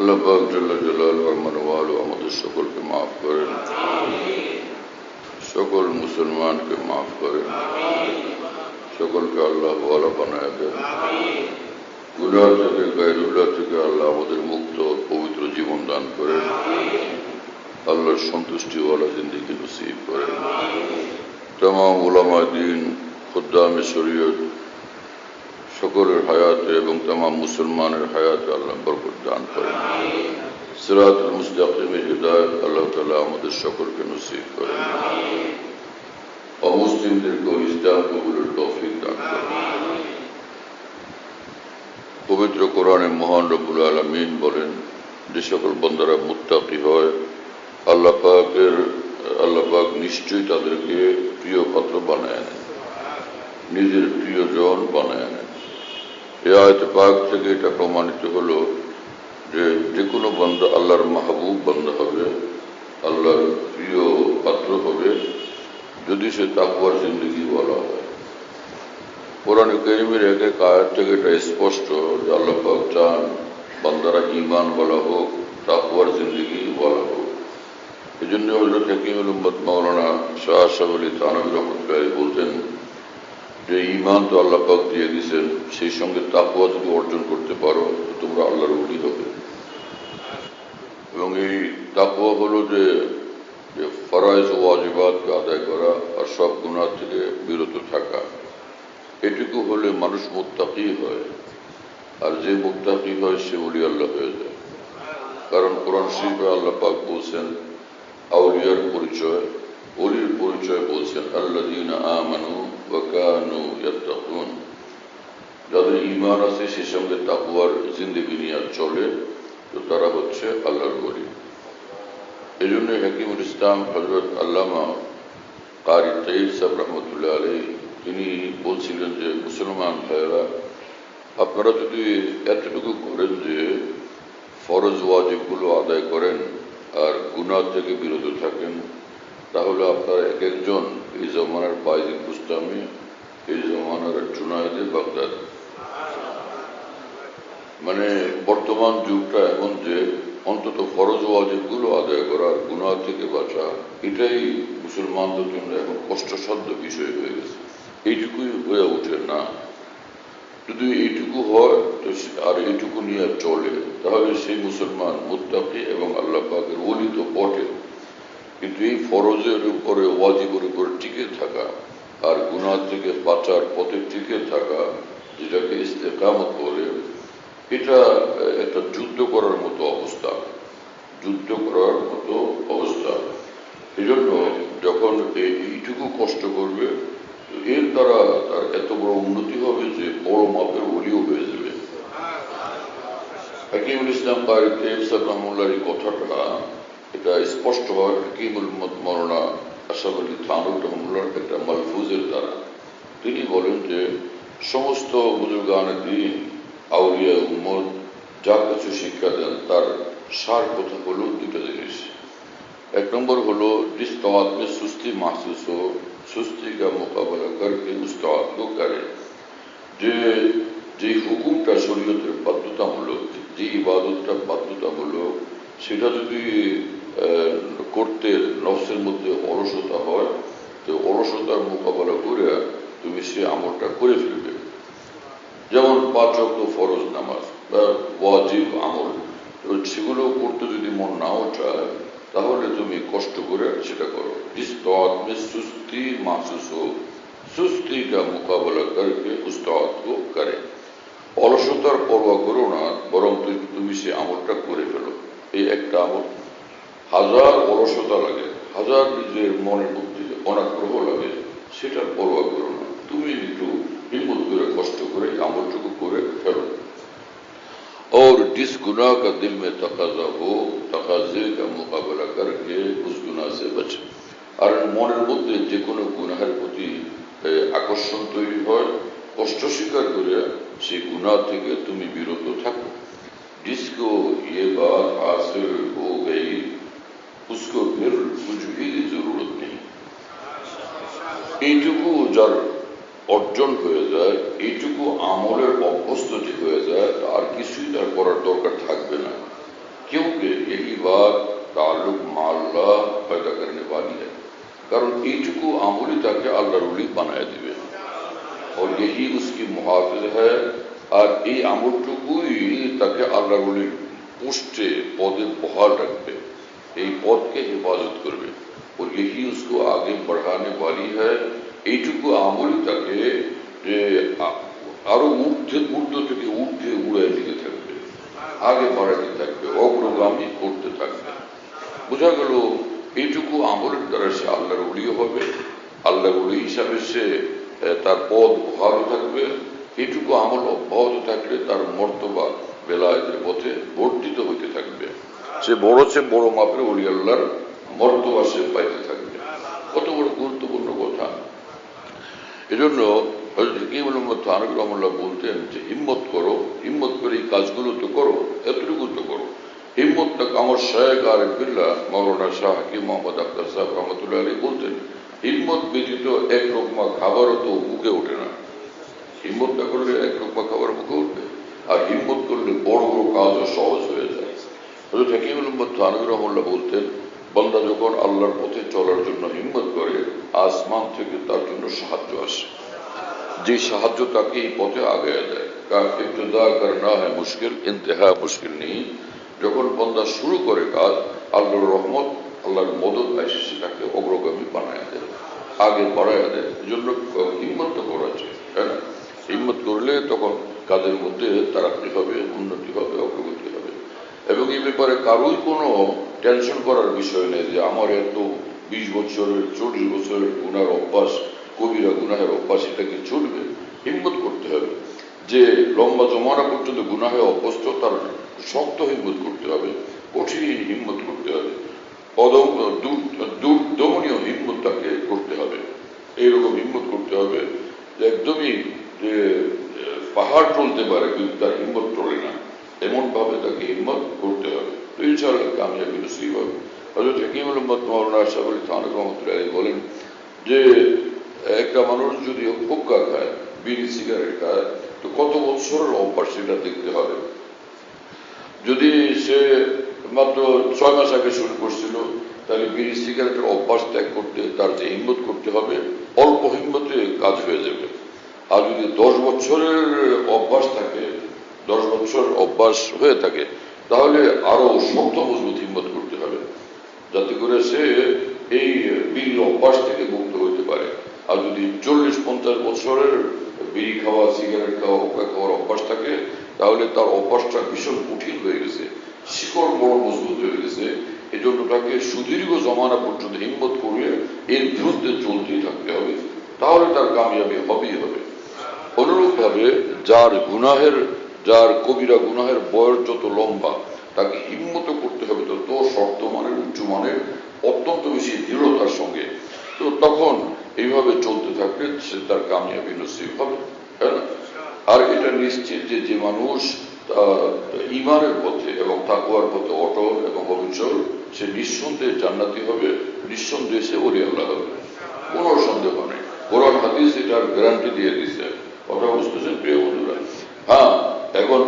আল্লাহ পাক জাল্লা জালালুহু ওয়া মানওয়ালু আমাদের সকলকে মাফ করেন, সকল মুসলমানকে মাফ করেন, সকলকে আল্লাহ ওয়ালা বানায় দেন। গুনাহ থেকে গায়রুল্লাহ থেকে আল্লাহ আমাদের মুক্ত পবিত্র জীবন দান করেন, আল্লাহর সন্তুষ্টিওয়ালা জিন্দেগি নসিব করেন। তামাম উলামা দ্বীন, খুদ্দামে শরীয়ত সকলের হায়াতে এবং তামাম মুসলমানের হায়াতে আল্লাহ বরকত দান করেন। সিরাতুল মুস্তাকিমের হিদায়াত আল্লাহ তাআলা আমাদের সকলকে নসিব করেন। অমুসলিমদেরকে ইসলাম কবুলের তৌফিক দান করেন। পবিত্র কোরআনে মহান রব্বুল আলামিন বলেন, যে সকল বান্দারা মুত্তাকি হয় আল্লাহ পাক নিশ্চয়ই তাদেরকে প্রিয় পাত্র বানায় নেন, নিজের প্রিয়জন বানায় নেন। এই আয়াতে পাক থেকে এটা প্রমাণিত হলো যে কোনো বান্দা আল্লাহর মাহবুব বান্দা হবে, আল্লাহর প্রিয় পাত্র হবে যদি সে তাকওয়ার জিন্দেগি বলা হয়। কোরআনে কারীমের এক এক আয়াত থেকে এটা স্পষ্ট যে আল্লাহ পাক চান বান্দারা ঈমান বলা হোক, তাকওয়ার জিন্দেগি বলা হোক। এই জন্য হযরত হাকিমুল উম্মত মাওলানা শাহ আশরাফ আলী থানভী রহমাতুল্লাহ বলতেন যে ঈমান তো আল্লাহ পাক দিয়ে দিয়েছেন, সেই সঙ্গে তাকওয়া যদি অর্জন করতে পারো তো তোমরা আল্লাহর ওলি হবে। এবং এই তাকওয়া হলো যে ফরজ ও ওয়াজিবাতকে আদায় করা আর সব গুনাহ থেকে বিরত থাকা। এটুকু হলে মানুষ মুত্তাকি হয়, আর যে মুত্তাকি হয় সে ওলি আল্লাহ হয়ে যায়। কারণ কোরআন শরীফে আল্লাহ পাক বলছেন আউলিয়ার পরিচয়, ওলির পরিচয় বলছেন আল্লাযীনা আমানু ওয়া কানু ইয়াত্তাকুন, যাদের ঈমান আছে সেই সঙ্গে তাকওয়ার জিন্দেগি নিয়ে চলে তো তারা হচ্ছে আল্লাহর ওলি। এই জন্য হাকিমুল ইসলাম হযরত আল্লামা কারি তাইয়িব সাহেব রহমতুল্লাহ আলাইহি তিনি বলছিলেন যে মুসলমান ভাইয়েরা, আপনারা যদি এতটুকু করেন যে ফরজ ওয়াজিবগুলো আদায় করেন আর গুনাহ থেকে বিরত থাকেন, তাহলে আপনারা এক একজন এই জমানার বায়জিদ বুস্তামি, এই জমানার জুনায়েদে বাগদাদ, মানে বর্তমান যুগটা এমন যে অন্তত ফরজ ওয়াজিবগুলো আদায় করা আর গুনাহ থেকে বাঁচা এটাই মুসলমানদের জন্য এখন কষ্টসাধ্য বিষয় হয়ে গেছে। এইটুকুই হয়ে ওঠে না। যদি এইটুকু হয় তো আর এইটুকু নিয়ে চলে তাহলে সেই মুসলমান মুত্তাকি এবং আল্লাহ পাকের ওলি তো বটে, কিন্তু এই ফরজের উপরে ওয়াজিবের উপরে টিকে থাকা আর গুনাহ থেকে বাঁচার পথে টিকে থাকা, যেটাকে ইস্তেকামত বলে, এটা একটা যুদ্ধ করার মতো অবস্থা, যুদ্ধ করার মতো অবস্থা। এই জন্য যখন এইটুকু কষ্ট করবে এর দ্বারা তার এত বড় উন্নতি হবে যে বড় মাপের ওলিও হয়ে যাবে। হাকিমুল ইসলাম কারি তাইয়িব সাহেব রহমাতুল্লাহর এই কথাটা এটা স্পষ্ট হয় হাকিমুল উম্মত মাওলানা আশরাফ আলী থানভী রহমাতুল্লাহর একটা মালফুজের দ্বারা। তিনি বলেন যে সমস্ত বুজুর্গানে দ্বীন, আউলিয়া উম্মত যা কিছু শিক্ষা দেন তার সার কথা হলো দুটো জিনিস। এক নম্বর হলো जिस तौत में सुस्ती महसूस हो सुस्ती का मुकाबला करके उस तौत को करे। যে হুকুমটা শরীয়তের বাধ্যতামূলক, যে ইবাদতটা বাধ্যতামূলক, সেটা যদি করতে নফসের মধ্যে অলসতা হয় তো অলসতার মোকাবেলা করে তুমি সে আমলটা করে ফেলবে। যেমন 5 ওয়াক্ত ফরজ নামাজ বা ওয়াজিব আমল, সেগুলো করতে যদি মন নাও চায় তাহলে তুমি কষ্ট করে সেটা করো। जिस तौत में सुस्ती महसूस हो सुस्ती का मुकाबला करके उस तौत को करे। অলসতার পরোয়া করো না, বরং তুমি সে আমলটা করে ফেলো। এই একটা আমল। হাজার অলসতা লাগে, হাজার নিজের মনের মধ্যে অনাগ্রহ লাগে, সেটার পরোয়া করো না, তুমি একটু হিম্মত করে কষ্ট করে আমলটুকু করে ফেলো। और जिस गुनाह का दिल में तकाजा हो तकाजे का मुकाबला करके उस गुनाह से बचे। আর মনের মধ্যে যে কোনো গুনাহের প্রতি আকর্ষণ তৈরি হয়, কষ্ট স্বীকার করে সেই গুনাহ থেকে তুমি বিরত থাকো। जिसको ये बात हासिल हो गई उसको फिर कुछ भी जरूरत नहीं। এইটুকু যার অর্জন হয়ে যায়, এইটুকু আমলের অভ্যস্ত হয়ে যায়, আর কিছুই তার করার দরকার থাকবে না। এইটুকু আমলই তাকে আল্লাহর ওলি বানায় দিবে। और यही उसकी मुहाफिज है। আর এই আমলটুকুই তাকে আল্লাহর ওলির পোস্টে পদে বহাল রাখবে, এই পদকে হেফাজত করবে। और यही उसको आगे बढ़ाने वाली है। এইটুকু আমলই তাকে আরো ঊর্ধ্ব থেকে ঊর্ধ্বে উড়ায় নিতে থাকবে, আগে বাড়াতে থাকবে, অগ্রগামী করতে থাকবে। বোঝা গেল এইটুকু আমলের দ্বারা সে আল্লাহর ওলিও হবে, আল্লাহর ওলি হিসাবে সে তার পদ বহাল থাকবে। এইটুকু আমল অব্যাহত থাকলে তার মর্তবা বেলায়েতের পথে বর্ধিত হইতে থাকবে, সে বড় চেয়ে বড় মাপের ওলি আল্লাহর মর্তবা সে পাইতে থাকবে। কত বড় গুরুত্বপূর্ণ কথা। এজন্য হযরত হাকিম থানভী রাহিমাহুল্লাহ বলতেন যে হিম্মত করো, হিম্মত করে এই কাজগুলো তো করো, এতটুকু তো করো। হিম্মত তক আমার শায়েখ আরিফ বিল্লাহ মাওলানা শাহ হাকিম মোহাম্মদ আখতার সাহেব রহমতুল্লাহ আলাইহি বলতেন, হিম্মত ব্যতীত এক রকমা খাবারও তো মুখে ওঠে না। হিম্মত না করলে এক রকমা খাবার মুখে উঠবে, আর হিম্মত করলে বড় বড় কাজও সহজ হয়ে যায়। হযরত হাকিম থানভী রাহিমাহুল্লাহ বলতেন, বান্দা যখন আল্লাহর পথে চলার জন্য হিম্মত করে, আসমান থেকে তার জন্য সাহায্য আসে, যে সাহায্য তাকে এই পথে আগায় দেয়। কারণ ইবতিদা করনা হয় মুশকিল, ইন্তেহা মুশকিল নেই। যখন বান্দা শুরু করে কাজ, আল্লাহর রহমত, আল্লাহর মদত এসে সেটাকে অগ্রগামী বানায় দেয়, আগে বাড়ায় দেয়। এই জন্য হিম্মত তো করা যায়, তাই না? হিম্মত করলে তখন কাজের মধ্যে তারাক্কি হবে, উন্নতি হবে, অগ্রগতি হবে। এবং এই ব্যাপারে কারোই কোনো টেনশন করার বিষয় নেই যে আমার এত 20 বছরের 40 বছরের গুনার অভ্যাস, কবিরা গুনাহের অভ্যাস, এটাকে চলবে। হিম্মত করতে হবে। যে লম্বা জমানা পর্যন্ত গুনাহে অভ্যস্ত, তার শক্ত হিম্মত করতে হবে, কঠিন হিম্মত করতে হবে, দমনীয় হিম্মত তাকে করতে হবে। এইরকম হিম্মত করতে হবে যে একদমই যে পাহাড় টলতে পারে কিন্তু তার হিম্মত টলে না, এমন ভাবে তাকে হিম্মত করতে হবে। তো ইনশাআল্লাহ কামিয়াবি নসিব হবে। হযরত হাকিম মাওলানা শাহ আলী থানভী রহমতুল্লাহ আলাইহি বলেন যে একটা মানুষ যদি হুক্কা খায়, বিড়ি সিগারেট খায়, তো কত বছরের অভ্যাস সেটা দেখতে হবে। যদি সে মাত্র 6 মাস আগে শুরু করছিল, তাহলে বিড়ি সিগারেটের অভ্যাস ত্যাগ করতে তার যে হিম্মত করতে হবে, অল্প হিম্মতে কাজ হয়ে যাবে। আর যদি 10 বছরের অভ্যাস থাকে, 10 বছর অভ্যাস হয়ে থাকে, তাহলে আরো শক্ত মজবুত হিম্মত করতে হবে, যাতে করে সে এই বিড়ির অভ্যাস থেকে মুক্ত হইতে পারে। আর যদি 40-50 বছরের বিড়ি খাওয়া, সিগারেট খাওয়া, হুক্কা খাওয়ার অভ্যাস থাকে, তাহলে তার অভ্যাসটা ভীষণ কঠিন হয়ে গেছে, শিকড় বড় মজবুত হয়ে গেছে। এই জন্য তাকে সুদীর্ঘ জমানা পর্যন্ত হিম্মত করলে এর বিরুদ্ধে চলতেই থাকতে হবে, তাহলে তার কামিয়াবি হবেই হবে। অনুরূপ ভাবে যার কবিরা গুনাহের বয়স যত লম্বা, তাকে হিম্মত করতে হবে তত শক্ত মানের, উচ্চ মানের, অত্যন্ত বেশি দৃঢ়তার সঙ্গে। তো তখন এইভাবে চলতে থাকলে সে তার কামিয়াবি নসিব হবে, তাই না? আর এটা নিশ্চিত যে মানুষ ঈমানের পথে এবং তাকওয়ার পথে অটল এবং অবিচল, সে নিঃসন্দেহে জান্নাতি হবে, নিঃসন্দেহে সে ওলি আল্লাহ হবে, কোনো সন্দেহ নেই। কোরআন হাদিস এটার গ্যারান্টি দিয়ে দিচ্ছে। কথা বুঝতেছেন প্রিয় বন্ধুরা? হ্যাঁ, এখন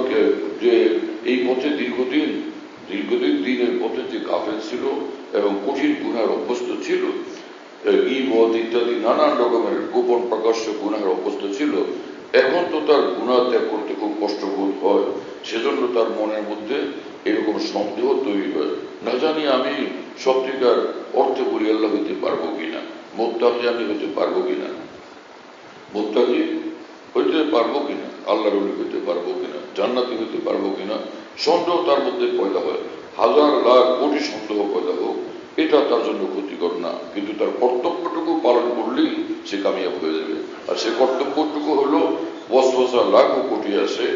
যে এই পথে দীর্ঘদিন দিনের পথে যে গাফেল ছিল এবং কঠিন গুনার অভ্যস্ত ছিল, গীবত ইত্যাদি নানান রকমের গোপন প্রকাশ্য গুনার অভ্যস্ত ছিল, এখন তো তার গুনাহ ত্যাগ করতে খুব কষ্টবোধ হয়। সেজন্য তার মনের মধ্যে এরকম সন্দেহ তৈরি হয়, না জানি আমি সত্যিকার অর্থে বলি আল্লাহ হইতে পারবো কিনা, মুত্তাকি আমি হইতে পারবো কিনা, মুত্তাকি হইতে পারবো কিনা, আল্লাহর ওলি হইতে পারবো কিনা, জান্নাতি হইতে পারবো কিনা, সন্দেহ তার মধ্যে পয়দা হয়। 1000 লাখ কোটি সন্দেহ পয়দা হোক, এটা তার জন্য ক্ষতিকর না। কিন্তু তার কর্তব্যটুকু পালন করলেই সে কামিয়াব হয়ে যাবে। আর সে কর্তব্যটুকু হলো ওয়াসওয়াসা লাখো কোটি আসে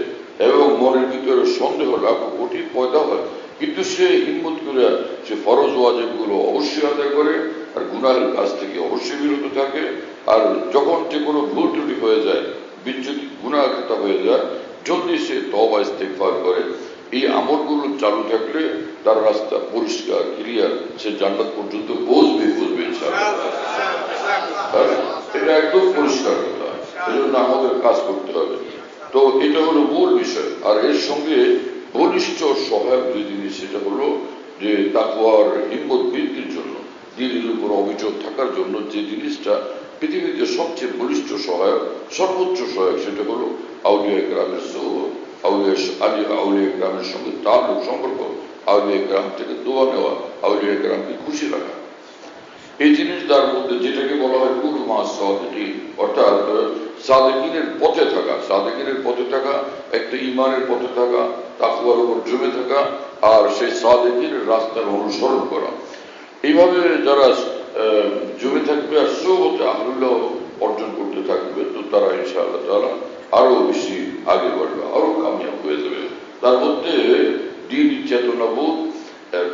এবং মনের ভিতরে সন্দেহ লাখো কোটি পয়দা হয়, কিন্তু সে হিম্মত করে সে ফরজ ওয়াজিবগুলো অবশ্যই আদায় করে, আর গুনাহের কাজ থেকে অবশ্যই বিরত থাকে। আর যখন যে কোনো ভুল ত্রুটি হয়ে যায়, বিচ্যুতি গুনাহখাতা হয়ে যায়, জলদি সে তওবা ইস্তেগফার করে। এই আমলগুলো চালু থাকলে তার রাস্তা পরিষ্কার, ক্লিয়ার, সে জান্নাত পর্যন্ত পৌঁছবে ইনশাআল্লাহ। এটা একদম পরিষ্কার কথা। এই জন্য আমাদের কাজ করতে হবে। তো এটা হলো মূল বিষয়। আর এর সঙ্গে বলিষ্ঠ সহায়ক যে জিনিস, সেটা হলো যে তাকওয়ার হিম্মত বৃদ্ধির জন্য দিনের উপর অবিচল থাকার জন্য যে জিনিসটা পৃথিবীতে সবচেয়ে বলিষ্ঠ সহায়ক, সর্বোচ্চ সহায়ক, সেটা হলো আউলিয়া গ্রামের সোহবত, আউলিয়া গ্রামের সঙ্গে তাল্লুক, সম্পর্ক, আউলিয়া গ্রাম থেকে দোয়া নেওয়া, আউলিয়া গ্রামকে খুশি রাখা। এই জিনিস তার মধ্যে যেটাকে বলা হয় কুরু মা সাদিকিন, অর্থাৎ সাদেকিনের পথে থাকা। সাদেকিনের পথে থাকা, একটা ইমানের পথে থাকা, তাকওয়ার উপর জমে থাকা, আর সেই সাদেকিনের রাস্তার অনুসরণ করা। এইভাবে যারা জমে থাকবে আর সোহবতে আহলুল্লাহ অর্জন করতে থাকবে, তো তারা ইনশাআল্লাহ তাআলা আরো বেশি আগে বাড়বে, আরো কামিয়াব হয়ে যাবে। তার মধ্যে দ্বীনি চেতনাবোধ,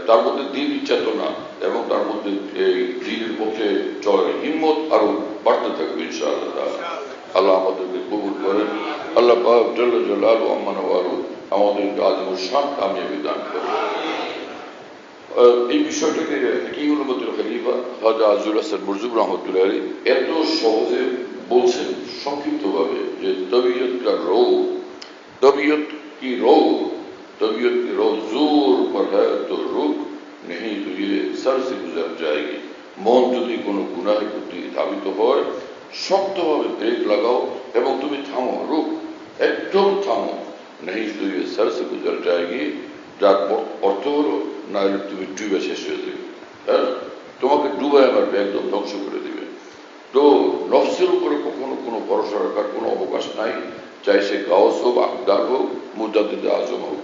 তার মধ্যে দ্বীনি চেতনা এবং তার মধ্যে এই দ্বীনের পথে চলার হিম্মত আরো বাড়তে থাকবে ইনশাআল্লাহ তাআলা। আল্লাহ আমাদেরকে কবুল করেন। আল্লাহ পাক জাল্লা জালালুহু আম্মা নওয়ালু আমাদেরকে আজমুল শান কামিয়াবি দান করেন। এই বিষয়টাকে হাকিমুল উম্মতুল খলিফা হাজা আজুল হাসান মুরজুব রহমতুল্লাহ আলাইহি এত সহজে বলছেন সংক্ষিপ্তভাবে যে তবিয়ত কা রো, তবিয়ত কি রো, तबीयत की रो जोर पर है तो रुक नहीं तो ये सर से गुजर जाएगी। মন যদি কোনো গুনাহের প্রতি ধাবিত হয়, শক্তভাবে ব্রেক লাগাও এবং তুমি থামো, রুক, একদম থামো। नहीं तो ये सर से गुजर जाएगी, যার অর্থ হলো না হলে তুমি ডুবে শেষ হয়ে যাবে, তোমাকে ডুবায় মারবে, একদম ধ্বংস করে দিবে। তো নফসের উপরে কখনো কোনো ভরসা রাখার কোনো অবকাশ নাই, চাই সে গাউস হোক, আকদার হোক, মুজাদ্দিদ আজম হোক।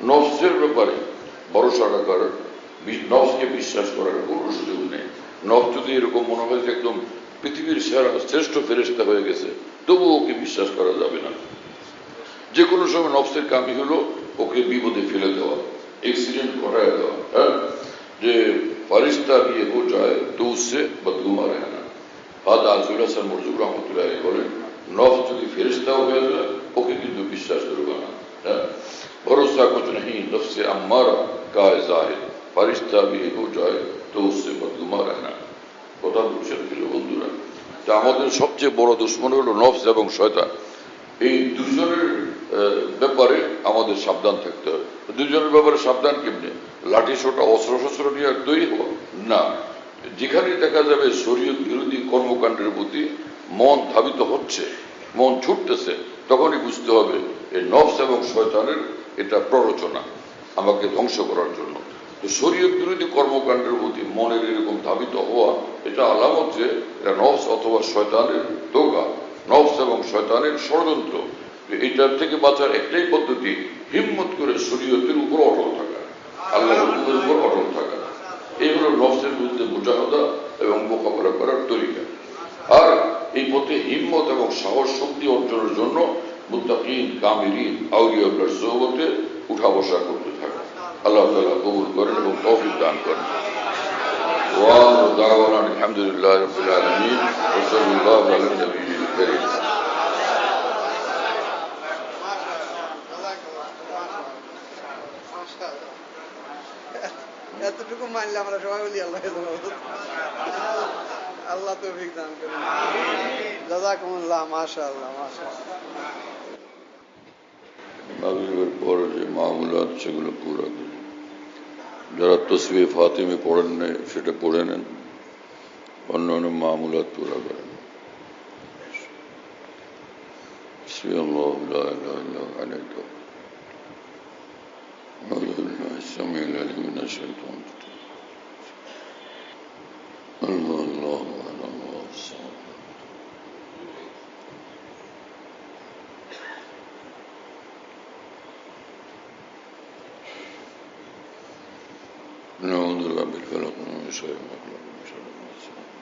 নফসের ব্যাপারে ভরসা রাখার, নফসকে বিশ্বাস করার কোনো সুযোগ নেই। নফস যদি এরকম মনে হয় যে একদম পৃথিবীর সেরা শ্রেষ্ঠ ফেরেশতা হয়ে গেছে, তবুও ওকে বিশ্বাস করা যাবে না। যে কোনো সময় নফসের কামি হলো ওকে বিপদে ফেলে দেওয়া, অ্যাক্সিডেন্ট ঘটায় দেওয়া, যে ফারিস্তা বিয়ে হো যায় তো উসসে বদগুমা রহনা। হাজা আজুল হাসান মুরজুব রহমতুল্লাহ আলাইহি বলেন, নফস যদি ফেরেশতাও হয়ে যায় ওকে কিন্তু বিশ্বাস করবে না। भरोसा कुछ नहीं नफ्स अम्मारा का जाहिर, ফারিস্তা বিয়ে হো যায় তো উসসে বদগুমা রহনা। কথা বুঝছেন প্রিয় বন্ধুরা? তা আমাদের সবচেয়ে বড় দুশমন হলো নফস এবং শয়তান। এই দুজনের ব্যাপারে আমাদের সাবধান থাকতে হবে। দুজনের ব্যাপারে সাবধান কেমনে? লাঠি সোটা অস্ত্র শস্ত্র নিয়ে তৈরি হওয়া না। যেখানে দেখা যাবে শরীয়ত বিরোধী কর্মকাণ্ডের প্রতি মন ধাবিত হচ্ছে, মন ছুটতেছে, তখনই বুঝতে হবে এই নফস এবং শয়তানের এটা প্ররোচনা আমাকে ধ্বংস করার জন্য। তো শরীয়ত বিরোধী কর্মকাণ্ডের প্রতি মনের এরকম ধাবিত হওয়া, এটা আলামত যে এটা নফস অথবা শয়তানের দোগা, নফস এবং শয়তানের ষড়যন্ত্র। এটার থেকে বাঁচার একটাই পদ্ধতি, হিম্মত করে শরীয়তের উপর অটল থাকা, আল্লাহর হুকুমের উপর অটল থাকা। এই হলো নফসের বিরুদ্ধে মুজাহাদা এবং মোকাবেলা করার তরিকা। আর এই পথে হিম্মত এবং সাহস শক্তি অর্জনের জন্য মুত্তাকিন, কামিলিন, আউলিয়াউল্লাহর সোহবতে উঠা বসা করতে থাকে। আল্লাহ তাআলা কবুল করেন এবং তৌফিক দান করেন। ওয়া আখিরু দাওয়ানা আলহামদুলিল্লাহি রাব্বিল আলামিন ওয়া সাল্লাল্লাহু আলা নবিয়্যিল কারীম। এতটুকু মানলে আমরা সবাই বলি আল্লাহ আল্লাহ তৌফিক দান করেন। জাযাকুমুল্লাহ, মাশাআল্লাহ মাশাআল্লাহ। মাগরিবের পর যে মামুলাত সেগুলো পুরো করি। যারা তসবিহ ফাতিমে পড়েন নাই সেটা পড়ে নেন, অন্যান্য মামুলাত পুরা করেন। বিসমিল্লাহ লা ইলাহা ইল্লাল্লাহু আলাইহি ওয়া সাল্লাম। السميع العليم من الشيطان الرجيم. الله الله الله الصمد. نعوذ بالله من الفلق من شر ما خلق من شر ما خلق.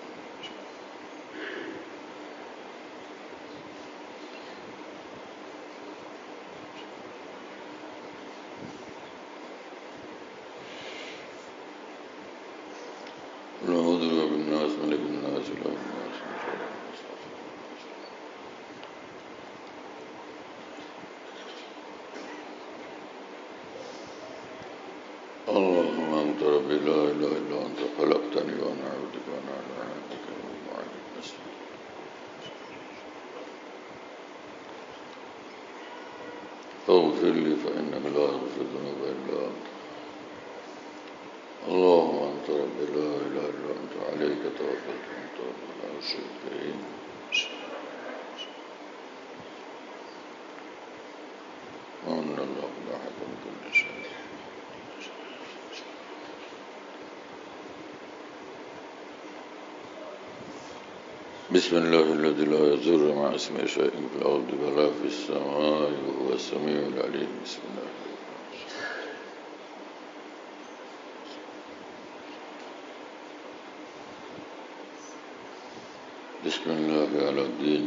نعوذ بالله من الناس ملك الناس إله الناس من شر الناس. اللهم أنت ربي لا إله إلا أنت خلقتني وأنا عبدك وأنا على عهدك ووعدك أستعين. فاغفر لي فإنك لا يغفر الذنوب إلا أنت. اللهم أنت ربي لا إله إلا أنت المشركين وأن الله لا حكم كل شيء. بسم الله الذي لا يضر مع اسمه شيء في الأرض ولا في السماء وهو السميع العليم. بسم الله بسم الله على الدين